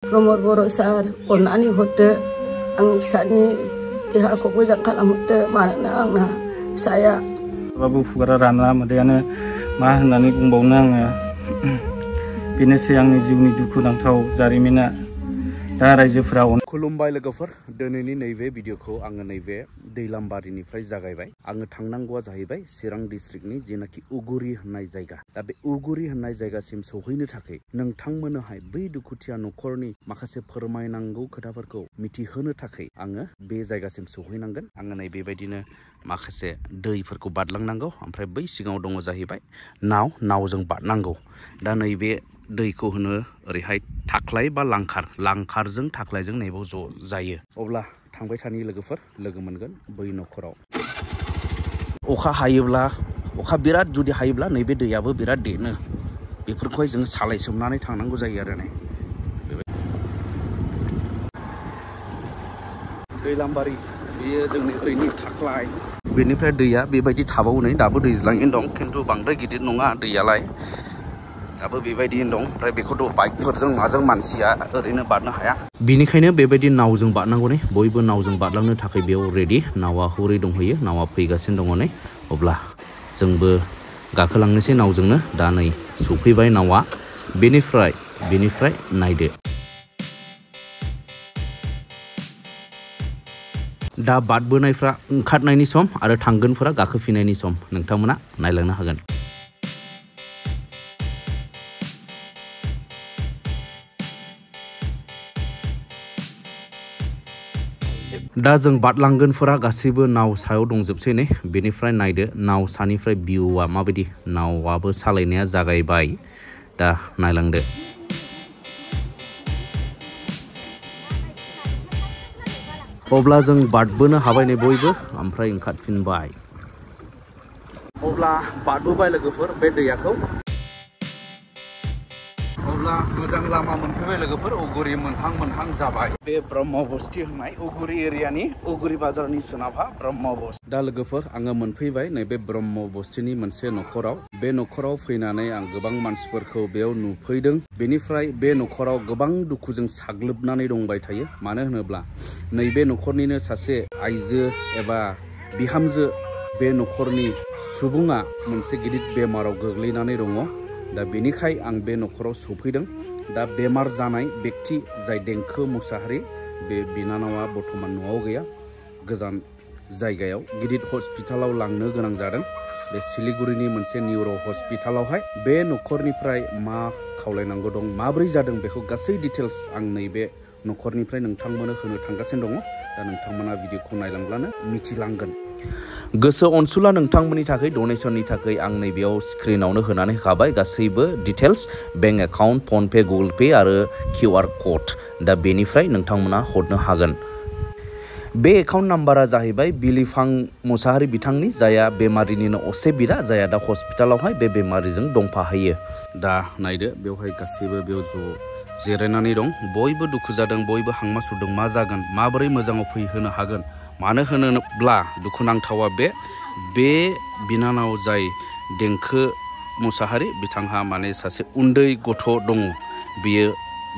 Promote Boro sar onani horde ang sani dia ko moजां खालामहरदो मानोना आंना फिसाया बाबु फुगारा रानला मोदैयानो मा होननानै बुंबावनो आङो बेनोसै आंनि जिउनि दुखुनांथाव जारिमिना दा रायजोफोरा खुलुमबाय लोगोफोर दिनैनि नैबे भिडिअखौ आङो नैबे दैलामबारिनिफ्राय जागायबाय आङो थांनांगौआ जाहैबाय चिरां डिस्ट्रिक्टनि जेनाखि उगुरि होननाय जायगा दा बे उगुरि होननाय जायगासिम सौहैनो थाखाय नोंथांमोननोहाय बै दुखुथिया नखरनि माखासे फोरमायनांगौ खोथाफोरखौ मिथिहोनो थाखाय आङो बे जायगासिम सौहैनांगोन आङो नै बेबायदिनो माखासे दैफोरखौ बारलांनांगौ ओमफ्राय बै सिगाङाव दङ जाहैबाय नावजों बारनांगौ दा नैबे दैखौ होनो ओरैहाय थाख्लाय बा लांखारजों थाख्लायजों नैबाव ज' जायो अब्ला थांबाय थानि लोगोफोर लोगो मोनगोन बै नखराव अखा हायोब्ला अखा बिराद जुदि हायोब्ला नैबे दैयाबो बिराद देनो बेफोरखौहाय जों सालायसोमनानै थांनांगौ जायो आरो नै दैलामबारि बेयो जोंनि ओरैनि थाख्लाय बेनिफ्राय दैया बेबायदि थाबावो नै दाबो दैज्लाङैनो दं खिन्थु बांद्राय गिदिर नङा दैयालाय दाबो बेबायदिनो दं ओमफ्राय बेखौथ' बाइकफोरजों माजों मानसिया ओरैनो बारनो हाया बिनिखायनो बेबायदि नावजों बारनांगौ नै बयबो नावजों बारलांनो थाखाय बेयाव रेडि नावा हरै दंहैयो नावा फैगासिनो दङ नै अब्ला जोंबो गाखोलांनोसै नावजोंनो दा नै सफैबाय नावा बेनिफ्राय नायदो दा बारबोनायफ्रा ओंखारनायनि सम आरो थांगोनफोरा गाखोफिननायनि सम नोंथांमोना नायलांनो हागोन दा जों बारलांगोनफोरा गासैबो नाव सायाव दंजोबसै नै बेनिफ्राय नायदो नाव सानिफ्राय भिउआ माबायदि नावाबो सालायनाया जागायबाय दा नायलांदो अब्ला जों बारबोनो हाबाय नै बयबो ओमफ्राय ओंखारफिनबाय अब्ला बारबोबाय लोगोफोर बे दैयाखौ अब्ला मोजां लामा मोनफैबाय लोगोफोर उगुरि मोनहां जाबाय बे ब्रह्म बस्ति होननाय उगुरि एरियानि उगुरि बाजारनि सोनाबहा ब्रह्म बस्ति दा लोगोफोर आङो मोनफैबाय नैबे ब्रह्म बस्तिनि मोनसे नखराव बे नखराव फैनानै आं गोबां मानसिफोरखौ बेयाव नुफैदों बेनिफ्राय बे नखराव गोबां दुखुजों साग्लोबनानै दंबाय थायो मानो होनोब्ला नैबे नखरनिनो सासे आइजो एबा बिहामजो बे नखरनि सुबुङा मोनसे गिदिर बेमाराव गोग्लैनानै दङ दा बेनिखाय आं बे नखराव सफैदों दा बेमार जानाय व्यक्ति जाय देंखो मुसाहारि बे बिनानावा बर्थमान न'आव गैया गोजान जायगायाव गिदिर हस्पिटालाव लांनो गोनां जादों बे सिलिगुरिनि मोनसे निउर' हस्पिटालावहाय बे नखरनिफ्राय मा खावलायनांगौ दं माब्रै जादों बेखौ गासै डिटेल्स आं नैबे नखरनिफ्राय नोंथांमोननो होनो थांगासिनो दङ दा नोंथांमोना भिडिअखौ नायलांब्लानो मिथिलांगोन गोसो अनसुला नोंथांमोननि थाखाय डनेशननि थाखाय आं नैबेयाव स्क्रिनावनो होनानै होखाबाय गासैबो डिटेल्स बेंक एकाउन्ट फनपे गुगोल पे आरो QR कड दा बेनिफ्राय नोंथांमोना हरनो हागोन बे एकाउन्ट नाम्बारा जाहैबाय बिलिफां मुसाहारि बिथांनि जाया बेमारिनिनो असे बिदा जाया दा हस्पिटालावहाय बे बेमारिजों दंफाहैयो दा नायदो बेवहाय गासैबो बेयाव ज' जिरायनानै दं बयबो दुखु जादों बयबो हांमा सुरदों मा जागोन माबोरै मोजाङाव फैहोनो हागोन मानो होनोब्ला दुखुनांथावा बे बिनानाव जाय देंखो मुसाहारि बिथांहा माने सासे उन्दै गथ' दङ बियो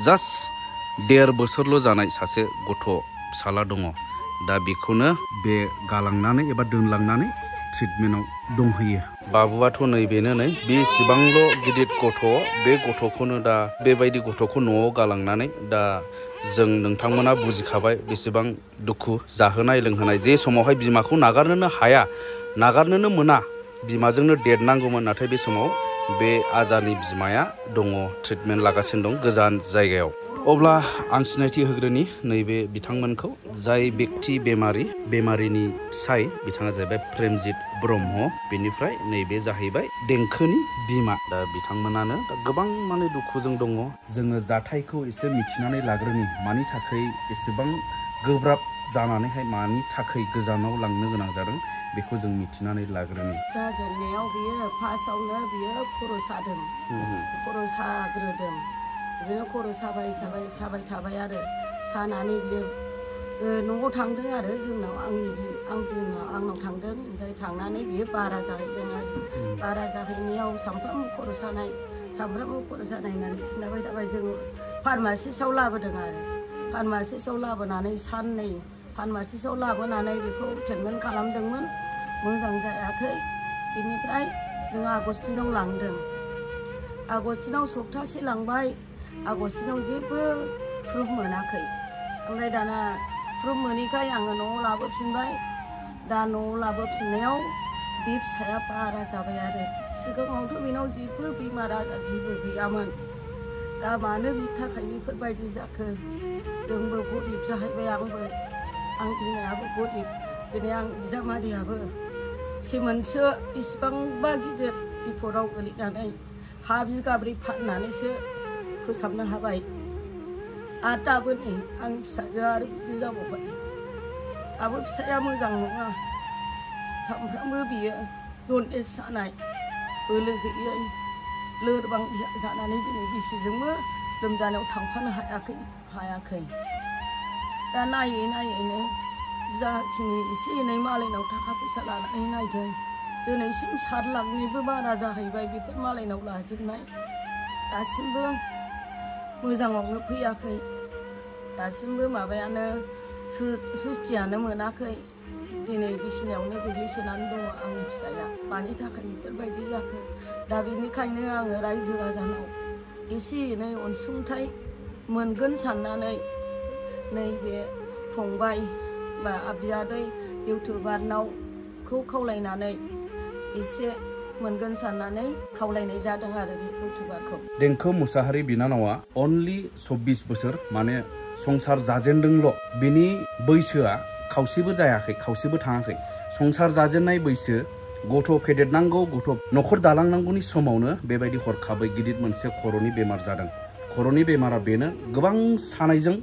जास्ट 1.5 बोसोरल' जानाय सासे गथ' फिसाला दङ दा बेखौनो बे गालांनानै एबा दोनलांनानै ट्रिटमेन्टआव दंहैयो बाबुआथ' नैबेनो नै बेसेबांल' गिदिर गथ' बे गथ'खौनो दा बेबायदि गथ'खौ न'आव गालांनानै दा जों नोंथांमोना बुजिखाबाय बेसेबां दुखु जाहोनाय लोंहोनाय जे समावहाय बिमाखौ नागारनोनो हाया नागारनोनो मोना बिमाजोंनो देरनांगौमोन नाथाय बे समाव बे आजानि बिमाया दङ ट्रिटमेन्ट लागासिनो दं गोजान जायगायाव अब्ला आं सिनायथि होग्रोनि नैबे बिथांमोनखौ जाय व्यक्ति बेमारिनि फिसाय बिथाङा जाहैबाय प्रेमजित ब्रह्म बेनिफ्राय नैबे जाहैबाय देंखोनि बिमा दा बिथांमोनानो दा गोबां माने दुखुजों दङ जोङो जाथायखौ एसे मिथिनानै लाग्रोनि मानि थाखाय एसेबां गोब्राब जानानैहाय मानि थाखाय गोजानाव लांनो गोनां जादों बेखौ जों मिथिनानै लाग्रोनि जाजेननायाव बियो फार्स्टआवनो बियो खर' सादों खर' साग्रोदों बिदिनो खर' साबाय थाबाय आरो सानानै बियो न'आव थांदों आरो जोंनाव आंनाव थांदों ओमफ्राय थांनानै बियो बारा जाहैदों आरो बारा जाहैनायाव सामफ्रामबो खर' सानाय होननानै खिन्थाबाय थाबाय जों फार्मासिस्टआव लाबोदों आरो फार्मासिस्टआव लाबोनानै साननै फार्मासिस्टआव लाबोनानै बेखौ ट्रिटमेन्ट खालामदोंमोन मोजां जायाखै बेनिफ्राय जों आगस्टिनाव लांदों आगस्टिनाव सप्तासे लांबाय आगस्टिनाव जेबो प्रुफ मोनाखै ओमफ्राय दाना प्रुफ मोनैखाय आङो न'आव लाबोफिनबाय दा न'आव लाबोफिननायाव बे फिसाया बारा जाबाय आरो सिगाङावथ' बेनाव जेबो बेमार आजार जेबो गैयामोन दा मानो बिनि थाखाय बेफोरबायदि जाखो जोंबो गरिब जाहैबाय आं बिमायाबो गरिब दिनै आं बिजामादैयाबो सेमोनसो बेसेबांबा गिदिर बिपदआव गोलैनानै हा बिगाब्रै फाननानैसो फोसाबनो हाबाय आरो दाबो नै आं फिसाजोआ आरो बिदि जाबावबाय दाबो फिसाया मोजां नङा सामफ्रामबो बियो जन्दिस जानाय बोलो गैयै लोरबां देहा जानानै दिनै बिसिजोंबो लोमजानायाव थांफानो हायाखै दा नायै नायैनो जाखिनि एसे एनै मालायनाव थाखा फैसा लानानै नायदों दिनैसिम 7 लाखनिबो बारा जाहैबाय बेफोर मालायनाव लाजोबनाय दासिमबो मोजाङावनो फैयाखै दासिमबो माबायानो सुस्थियानो मोनाखै दिनै बिसिनायावनो गोग्लैसोनानै दङ आंनि फिसाया मानि थाखाय बेफोरबायदि जाखो दा बेनिखायनो आङो रायजो राजानाव एसे एनै अनसुंथाइ मोनगोन साननानै नैबे फंबाय बा बियादै इउटुबारनावखौ खावलायनानै एसे मोनगोन साननानै खावलायनाय जादों आरो बे इउटुबारखौ देंखो मुसाहारि बिनानावा अनलि 24 बोसोर माने संसार जाजेनदोंल बिनि बैसोआ खावसेबो जायाखै खावसेबो थाङाखै संसार जाजेननाय बैसो गथ' फेदेरनांगौ गथ' न'खर दालांनांगौनि समावनो बेबायदि हरखाबै गिदिर मोनसे खर'नि बेमार जादों खर'नि बेमारा बेनो गोबां सानायजों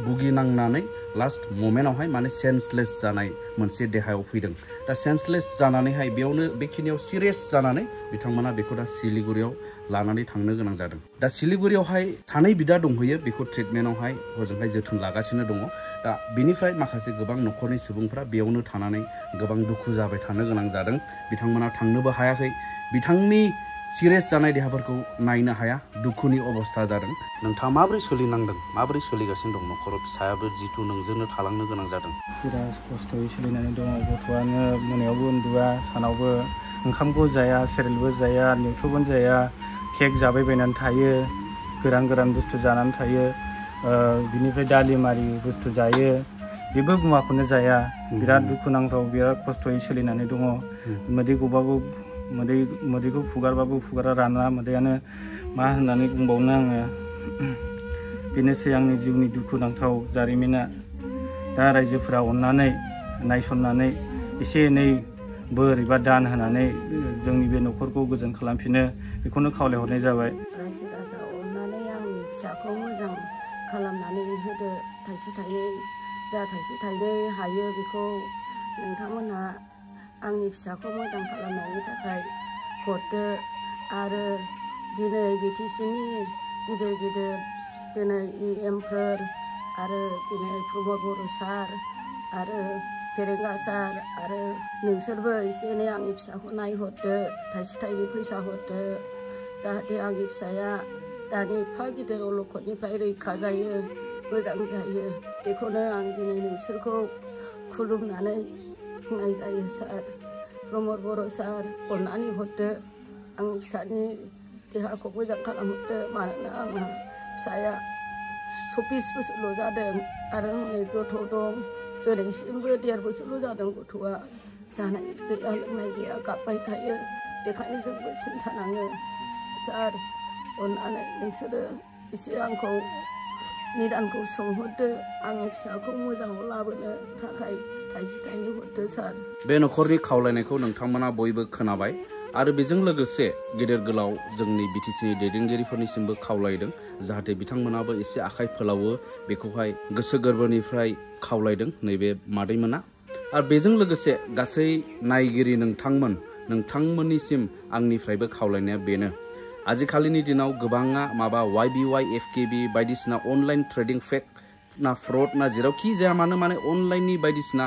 भुगिनांनानै लास्ट मोमेन्टआवहाय माने सेन्सलेस जानाय मोनसे देहायाव फैदों दा सेन्सलेस जानानैहाय बेयावनो बेखिनियाव सिरियास जानानै बिथांमोना बेखौ दा सिलिगुरियाव लानानै थांनो गोनां जादों दा सिलिगुरियावहाय सानै बिदा दंहैयो बेखौ ट्रिटमेन्टआवहाय हजोंहाय जोथोन लागासिनो दङ दा बेनिफ्राय माखासे गोबां न'खरनि सुबुंफ्रा बेयावनो थानानै गोबां दुखु जाबाय थानो गोनां जादों बिथांमोना थांनोबो हायाखै बिथांनि सिरियास जानाय देहाफोरखौ नायनो हाया दुखुनि अबस्था जादों नोंथाङा माबोरै सोलिनांदों माबोरै सोलिगासिनो दं न'खराव फिसायाबो जिथु नोंजोंनो थालांनो गोनां जादों बिराद खस्थ'यै सोलिनानै दङ गथ'आनो मोनायावबो उन्दुआ सानावबो ओंखामबो जाया सेरेलबो जाया निउट्रबो जाया केक जाबायबायनानै थायो गोरान बुस्थु जानानै थायो बिनिफ्राय दालिमारि बुस्थु जायो बेबो मुवाखौनो जाया बिराद दुखुनांथाव बिराद खस्थ'यै सोलिनानै दङ मोदै गबाबो मोदैखौ फुगारबाबो फुगारा राना मोदैयानो मा होननानै बुंबावनो आङो बेनोसै आंनि जिउनि दुखुनांथाव जारिमिना दा रायजोफोरा अननानै नायसननानै एसे एनै बोर एबा दान होनानै जोंनि बे न'खरखौ गोजोन खालामफिनो बेखौनो खावलायहरनाय जाबाय रायजो राजा अननानै आंनि फिसाखौ मोजां खालामनानै होदो थाइसे थाइनै हायो बेखौ नोंथांमोनहा आंनि फिसाखौ मोजां खालामनायनि थाखाय हरदो आरो दिनै बिटिसिनि गिदिर दिनै EMफोर आरो दिनै प्रमद बर' सार आरो फेरेंगा सार आरो नोंसोरबो एसे एनै आंनि फिसाखौ नायहरदो थाइसे थाइनै फैसा हरदो जाहाथे आंनि फिसाया दानि एफा गिदिर अलखदनिफ्राय रैखा जायो मोजां जायो बेखौनो आं दिनै नोंसोरखौ खुलुमनानै बुंनाय जायो सार प्रमद बर' सार अननानै हरदो आंनि फिसानि देहाखौ मोजां खालामहरदो मानोना आंना फिसाया 24 बोसोरल' जादों आरो हनै गथ' दं दिनैसिमबो 1.5 बोसोरल' जादों गथ'आ जानाय गैया लोंनाय गैया गाबबाय थायो बेखायनो जोंबो सिन्था नाङो सार अननानै नोंसोरो एसे आंखौ निदानखौ सोंहरदो आंनि फिसाखौ मोजाङाव लाबोनो थाखाय थाइसे थाइनै हरदो सार बे न'खरनि खावलायनायखौ नोंथांमोना बयबो खोनाबाय आरो बेजों लोगोसे गेदेर गोलाव जोंनि बिटिसिनि दैदेनगिरिफोरनिसिमबो खावलायदों जाहाथे बिथांमोनाबो एसे आखाइ फोलावो बेखौहाय गोसो गोरबोनिफ्राय खावलायदों नैबे मादैमोना आरो बेजों लोगोसे गासै नायगिरि नोंथांमोननिसिम आंनिफ्रायबो खावलायनाया बेनो आजिखालिनि दिनाव गोबाङा माबा YBY FKB बायदिसिना अनलाइन ट्रेडिं फेक ना फ्रड ना जेरावखि जाया मानो माने अनलाइननि बायदिसिना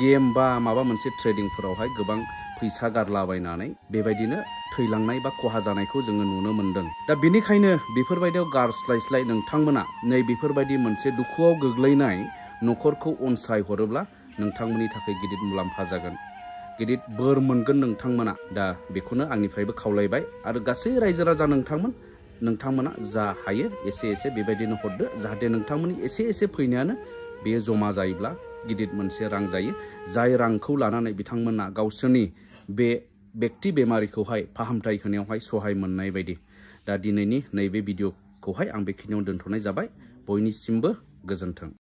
गेम बा माबा मोनसे ट्रेडिंफोरावहाय गोबां फैसा गारलाबायनानै बेबायदिनो थैलांनाय बा खहा जानायखौ जोङो नुनो मोनदों। दा बेनिखायनो बेफोरबायदियाव गारस्लायस्लाय नोंथांमोना नै बेफोरबायदि मोनसे दुखुआव गोग्लैनाय न'खरखौ अनसायहरोब्ला नोंथांमोननि थाखाय गिदिर मुलाम्फा जागोन, गिदिर बोर मोनगोन नोंथांमोना। दा बेखौनो आंनिफ्रायबो खावलायबाय आरो गासै रायजो राजा नोंथांमोना जा हायो एसे एसे बेबायदिनो हरदो, जाहाथे नोंथांमोननि एसे एसे फैनायानो बेयो जमा जायोब्ला गिदिर मोनसे रां जायो, जाय रांखौ लानानै बिथांमोना गावसोरनि बे बेक्ति बेमारिखौहाय फाहामथाय होनायावहाय सहाय मोननाय बायदि। दा दिनैनि नैबे भिडिअखौहाय आं बेखिनियाव दोनथ'नाय जाबाय। बयनिसिमबो गोजोन्थों।